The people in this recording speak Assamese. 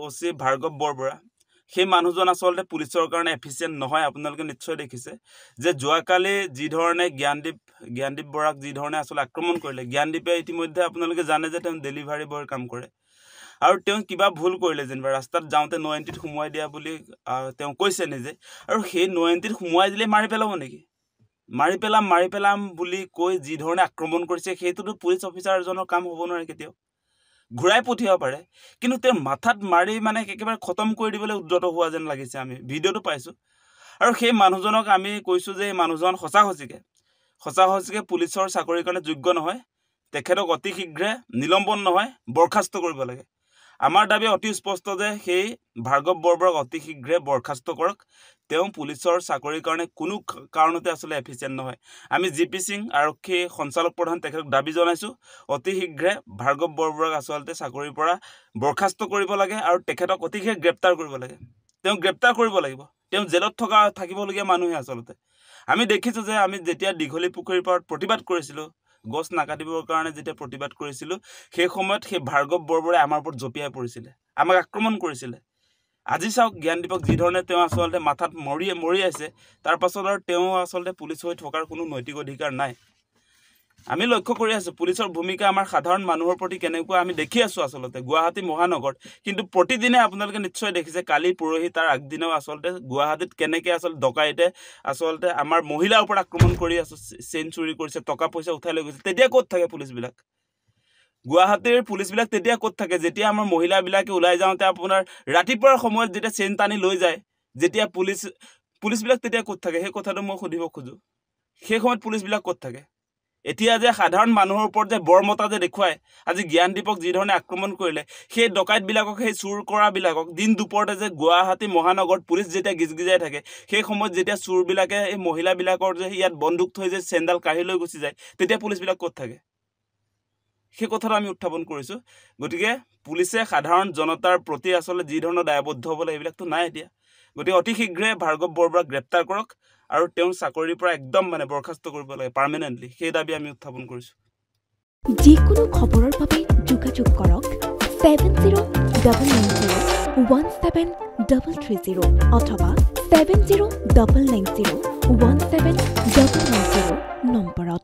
ওসি ভাৰ্গৱ বৰবৰা সেই মানুহজন আসলে পুলিচৰ কাৰণে এফিচিয়েন্ট নহয় আপোনালোকে নিশ্চয় দেখিছে যে যোৱাকালি যি ধৰণে জ্ঞানদীপ বৰাক যি ধৰণে আসলে আক্ৰমণ কৰিলে জ্ঞানদীপে ইতিমধ্যে আপোনালোকে জানে যে তেওঁ ডেলিভাৰী বয়ৰ কাম কৰে আৰু তেওঁ কিবা ভুল কৰিলে যেনিবা ৰাস্তাত যাওঁতে ৯ সোমোৱাই দিয়া বুলি তেওঁ কৈছে নিজে আৰু সেই ৯ সোমোৱাই দিলে মাৰি পেলাব নেকি মাৰি পেলাম বুলি কৈ যি ধৰণে আক্ৰমণ কৰিছে সেইটোতো পুলিচ অফিচাৰজনৰ কাম হ'ব নোৱাৰে কেতিয়াও ঘুৰাই পঠিয়াব পাৰে কিন্তু তেওঁ মাথাত মাৰি মানে একেবাৰে খতম কৰি দিবলৈ উদ্যত হোৱা যেন লাগিছে আমি ভিডিঅটো পাইছো আৰু সেই মানুহজনক আমি কৈছো যে এই মানুহজন সঁচাসঁচিকে পুলিচৰ চাকৰিৰ কাৰণে যোগ্য নহয় তেখেতক অতি শীঘ্ৰে নিলম্বন নহয় বৰখাস্ত কৰিব লাগে আমাৰ দাবী অতি স্পষ্ট যে সেই ভাৰ্গৱ বৰবৰাক অতি শীঘ্ৰে বৰখাস্ত কৰক তেওঁ পুলিচৰ চাকৰিৰ কাৰণে কোনো কাৰণতে আসলে এফিচিয়েন্ট নহয় আমি জিপি সিং আৰক্ষী সঞ্চালক প্ৰধান তেখেতক দাবী জনাইছো অতি শীঘ্ৰে ভাৰ্গৱ বৰবৰাক আসলতে চাকৰিৰ পৰা বৰখাস্ত কৰিব লাগে আৰু তেখেতক অতি শীঘ্ৰে গ্ৰেপ্তাৰ কৰিব লাগে তেওঁ গ্ৰেপ্তাৰ কৰিব লাগিব তেওঁ জেলত থাকিবলগীয়া মানুহে আসলতে আমি দেখিছো যে আমি যেতিয়া দীঘলী পুখুৰীৰ পাৰত প্ৰতিবাদ কৰিছিলো গছ নাকাটিবৰ কাৰণে যেতিয়া প্ৰতিবাদ কৰিছিলো সেই সময়ত সেই ভাৰ্গৱ বৰবৰাই আমাৰ ওপৰত জপিয়াই পৰিছিল আমাক আক্ৰমণ কৰিছিল আজি চাওক জ্ঞানদীপক যি ধৰণে তেওঁ আসলতে মাথাত মৰি আছে তাৰ পাছত আৰু তেওঁ আসলতে পুলিচ হৈ থকাৰ কোনো নৈতিক অধিকাৰ নাই আমি লক্ষ্য কৰি আছো পুলিচৰ ভূমিকা আমাৰ সাধাৰণ মানুহৰ প্ৰতি কেনেকুৱা আমি দেখি আছো আসলতে গুৱাহাটী মহানগৰ কিন্তু প্ৰতিদিনে আপোনালোকে নিশ্চয় দেখিছে কালি পৰহি তাৰ আগদিনাও আসলতে গুৱাহাটীত কেনেকৈ আসল ডকাইতে আসলতে আমাৰ মহিলাৰ ওপৰত আক্ৰমণ কৰি আছে চেইন চুৰি কৰিছে টকা পইচা উঠাই লৈ গৈছে তেতিয়া ক'ত থাকে পুলিচবিলাক গুৱাহাটীৰ পুলিচবিলাক তেতিয়া ক'ত থাকে যেতিয়া আমাৰ মহিলাবিলাকে ওলাই যাওঁতে আপোনাৰ ৰাতিপুৱাৰ সময়ত যেতিয়া চেইন টানি লৈ যায় যেতিয়া পুলিচবিলাক তেতিয়া ক'ত থাকে সেই কথাটো মই সুধিব খোজো সেই সময়ত পুলিচবিলাক ক'ত থাকে এতিয়া যে সাধাৰণ মানুহৰ ওপৰত যে বৰমতা যে দেখুৱায় আজি জ্ঞানদীপক যি ধৰণে আক্ৰমণ কৰিলে সেই ডকাইতবিলাকক সেই চুৰ কৰাবিলাকক দিন দুপৰতে যে গুৱাহাটী মহানগৰত পুলিচ যেতিয়া গিজগিজাই থাকে সেই সময়ত যেতিয়া চুৰবিলাকে এই মহিলাবিলাকৰ যে ইয়াত বন্দুক থৈ যে চেণ্ডাল কাঢ়ি লৈ গুচি যায় তেতিয়া পুলিচবিলাক ক'ত থাকে সেই কথাটো আমি উত্থাপন কৰিছো গতিকে পুলিচে সাধাৰণ জনতাৰ প্ৰতি আসলে যি ধৰণৰ দায়বদ্ধ হ'ব লাগে এইবিলাকতো নাই এতিয়া গতিকে অতি শীঘ্ৰে ভাৰ্গৱ বৰবৰাক গ্ৰেপ্তাৰ কৰক আৰু তেওঁৰ চাকৰিৰ পৰা একদম মানে বৰখাস্ত কৰিব লাগে পাৰ্মানেন্টলি সেই দাবী আমি উত্থাপন কৰিছো যিকোনো খবৰৰ বাবে যোগাযোগ কৰক 7099017330 অথবা 7099017390 নম্বৰত